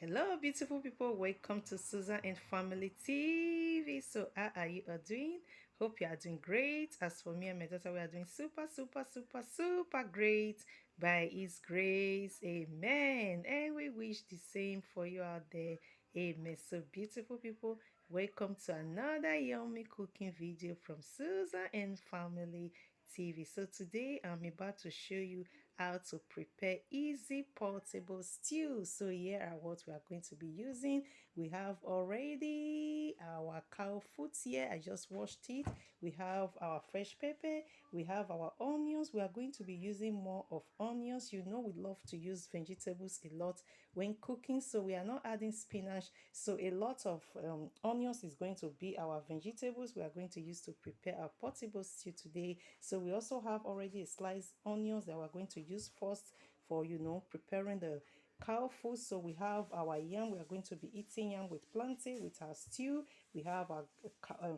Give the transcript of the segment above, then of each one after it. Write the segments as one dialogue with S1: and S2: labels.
S1: Hello, beautiful people. Welcome to Susan and Family TV. So, how are you all doing? Hope you are doing great. As for me and my daughter, we are doing super great by His grace. Amen. And we wish the same for you out there. Amen. So, beautiful people, welcome to another yummy cooking video from Susan and Family TV. So, today I'm about to show you how to prepare easy portable stew. So here are what we are going to be using. We have already our cow foot here. I just washed it. We have our fresh pepper. We have our onions. We are going to be using more of onions. You know we love to use vegetables a lot when cooking, so we are not adding spinach. So a lot of onions is going to be our vegetables we are going to use to prepare our portable stew today. So we also have already a sliced onions that we're going to use first for preparing the cow food. So we have our yam. We are going to be eating yam with plantain with our stew. We have our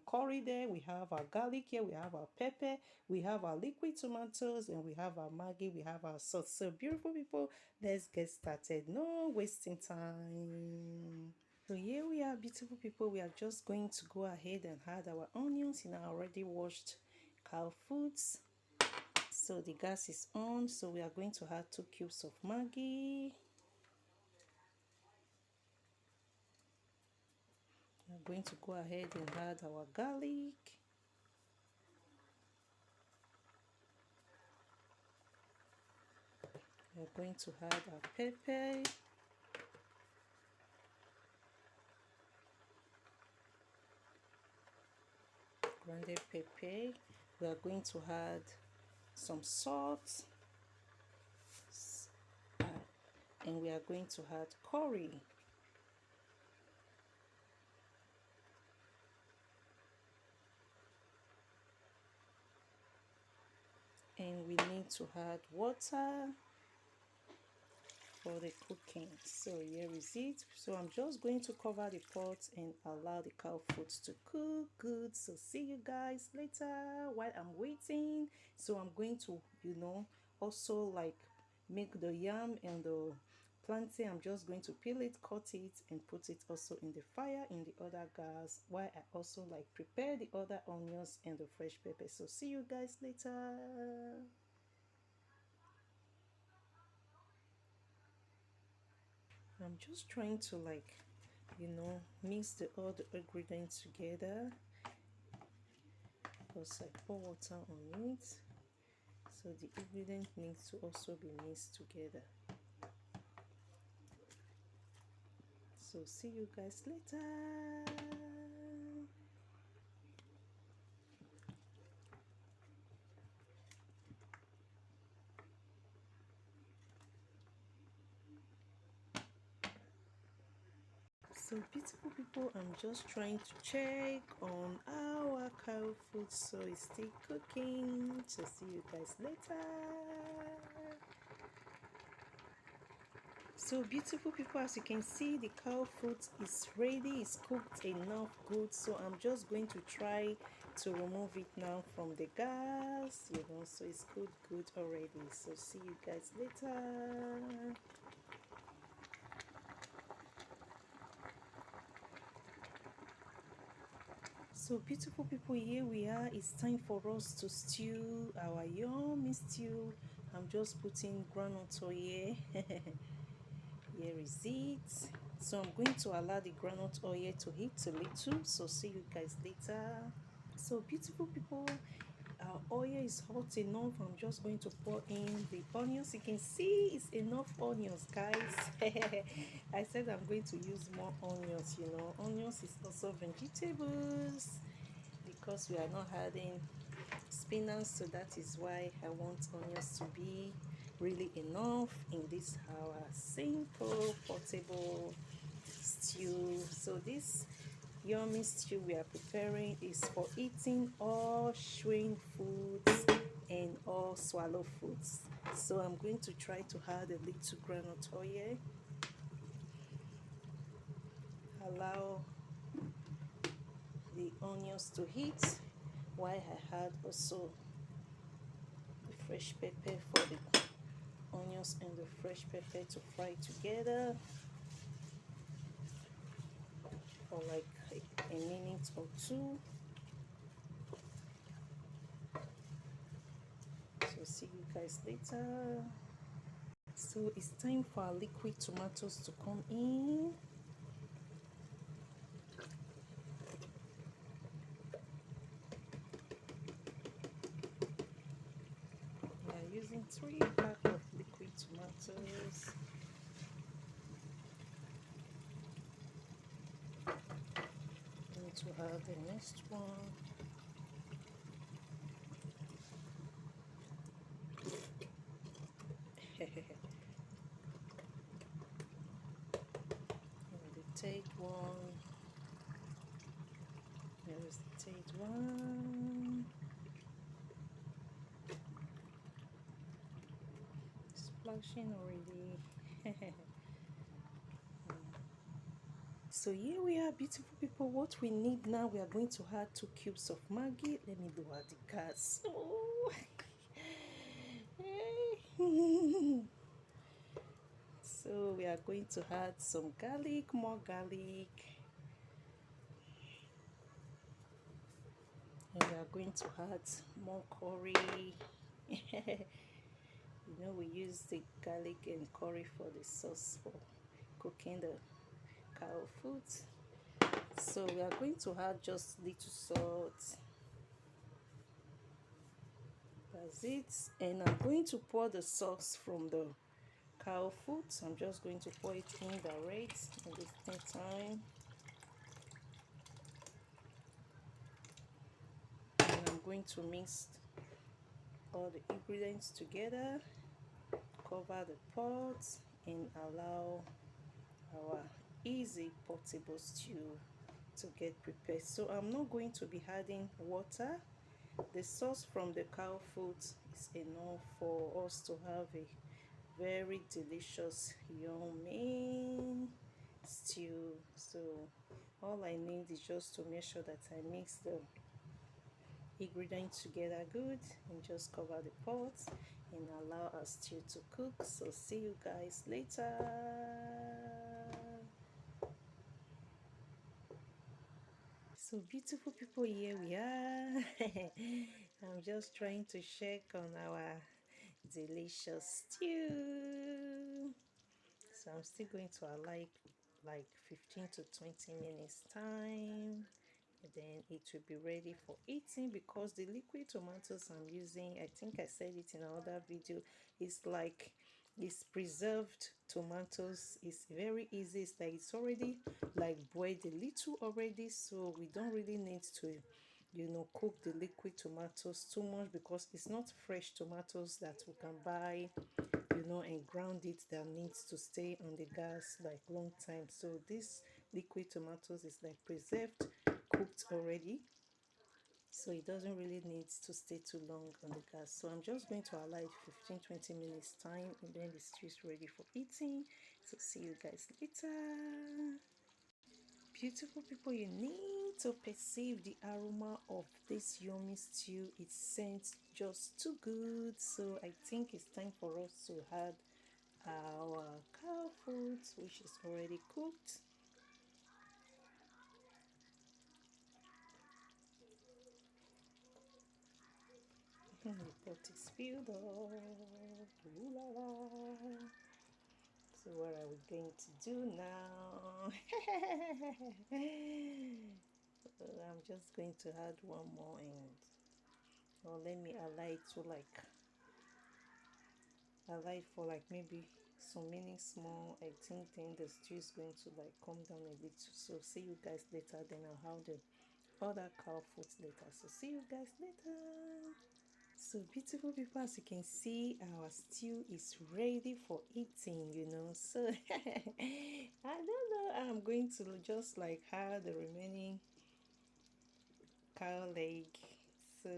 S1: curry there. We have our garlic here. We have our pepper. We have our liquid tomatoes, and we have our Maggi. We have our salt. So beautiful people, let's get started. No wasting time. So here we are, beautiful people. We are just going to go ahead and add our onions in our already washed cow foods. So the gas is on, so we are going to add 2 cubes of Maggi. We are going to go ahead and add our garlic. We are going to add our pepper. Grounded pepper. We are going to add some salt. And we are going to add curry. And we need to add water for the cooking. So here is it. So I'm just going to cover the pot and allow the cow food to cook good. So see you guys later while I'm waiting. So I'm going to also like make the yam and the plantain. I'm just going to peel it, cut it, and put it also in the fire in the other gas while I also like prepare the other onions and the fresh pepper. So see you guys later. I'm just trying to like mix all the ingredients together because I pour water on it, so the ingredient needs to also be mixed together. So see you guys later. So beautiful people, I'm just trying to check on our cow food, so it's still cooking. So see you guys later. So beautiful people, as you can see, the cow food is ready. It's cooked enough good, so I'm just going to try to remove it now from the gas, so it's good already. So see you guys later. So beautiful people, here we are. It's time for us to stew our yummy stew. I'm just putting groundnut oil here. Here is it. So I'm going to allow the groundnut oil to heat a little. So see you guys later. So beautiful people, our oil is hot enough. I'm just going to pour in the onions. You can see it's enough onions, guys. I said I'm going to use more onions. Onions is also vegetables because we are not adding spinach, so that is why I want onions to be really enough in this our simple portable stew. So this yummy stew we are preparing is for eating all chewing foods and all swallow foods. So I'm going to try to add a little groundnut oil. Allow the onions to heat while I add also the fresh pepper for the onions and the fresh pepper to fry together. for like a minute or two. So see you guys later. So it's time for our liquid tomatoes to come in. We are using 3 packs of liquid tomatoes. Going to add the next one. And the third one. There's the third one. Splashing already. So here we are, beautiful people. What we need now, we are going to add 2 cubes of Maggi. Let me lower the gas. Oh. So we are going to add some garlic, more garlic. And we are going to add more curry. You know, we use the garlic and curry for the sauce for cooking the cow food. So we are going to add just little salt. That's it. And I'm going to pour the sauce from the cow food. So I'm just going to pour it in direct at the same time. And I'm going to mix all the ingredients together, cover the pot, and allow our easy portable stew to get prepared. So I'm not going to be adding water. The sauce from the cow food is enough for us to have a very delicious, yummy stew. So all I need is just to make sure that I mix the ingredients together good and just cover the pot and allow our stew to cook. So see you guys later. So beautiful people, here we are. I'm just trying to check on our delicious stew. So I'm still going to allow it like 15 to 20 minutes time. And then it will be ready for eating, because the liquid tomatoes I'm using, I think I said it in another video, is like it's preserved tomatoes. It's very easy. It's like it's already like boiled a little already, so we don't really need to, you know, cook the liquid tomatoes too much, because it's not fresh tomatoes that we can buy, you know, and ground it, that needs to stay on the gas like long time. So this liquid tomatoes is like preserved, cooked already, so it doesn't really need to stay too long on the gas. So I'm just going to allow it 15-20 minutes time, and then the stew is ready for eating. So see you guys later. Beautiful people, you need to perceive the aroma of this yummy stew. It scents just too good. So I think it's time for us to add our cow food, which is already cooked. The pot is filled up. Ooh la la. So what are we going to do now? I'm just going to add one more, and or let me allow it to like allow it for like maybe some minutes more. I think then the stew is going to like come down a bit. So see you guys later. Then I'll have the other cow food later. So see you guys later. So beautiful people, as you can see, our stew is ready for eating, you know. So I don't know, I'm going to just like add the remaining cow leg. So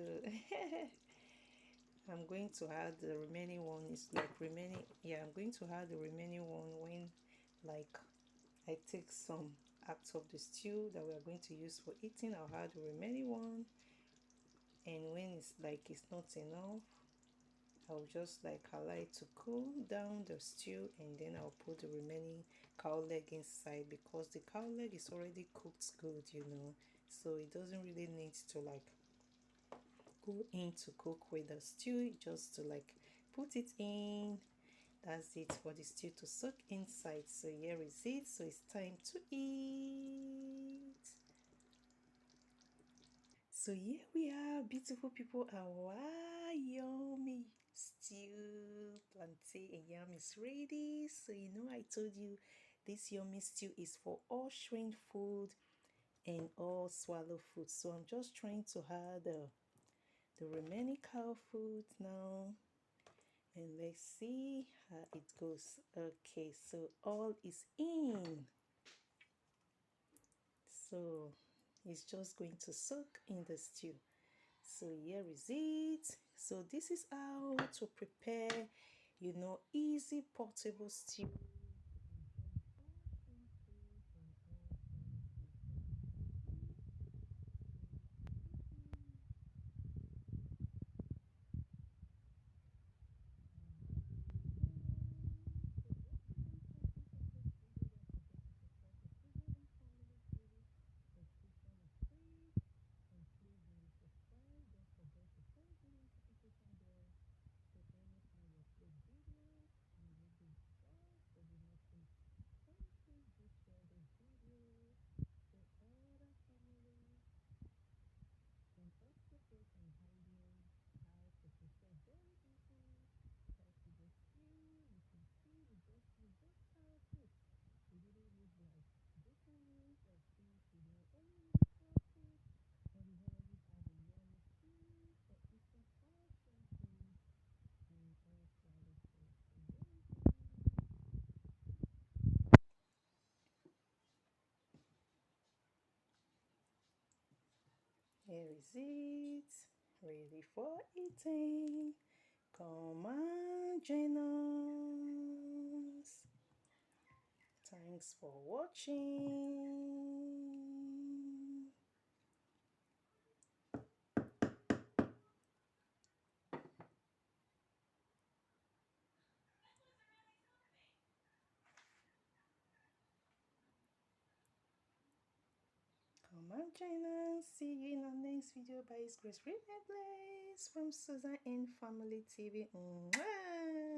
S1: I'm going to add the remaining one. It's like remaining, yeah, I'm going to add the remaining one when like I take some out of the stew that we are going to use for eating. I'll add the remaining one, and when it's like it's not enough, I'll just like allow it to cool down the stew, and then I'll put the remaining cow leg inside because the cow leg is already cooked good, so it doesn't really need to like go in to cook with the stew, just to like put it in. That's it for the stew to soak inside. So here is it. So it's time to eat. So here we are, beautiful people, our yummy stew, plantain and yam is ready. So I told you this yummy stew is for all shrink food and all swallow food. So I'm just trying to add the remaining cow food now, and let's see how it goes. Okay, so all is in. So it's just going to soak in the stew. So here is it. So this is how to prepare easy portable stew. Here is it, ready for eating. Come on, join us. Thanks for watching. Come on, join us. See you in our next video by His Grace Relentless from Susan and Family TV. Mwah!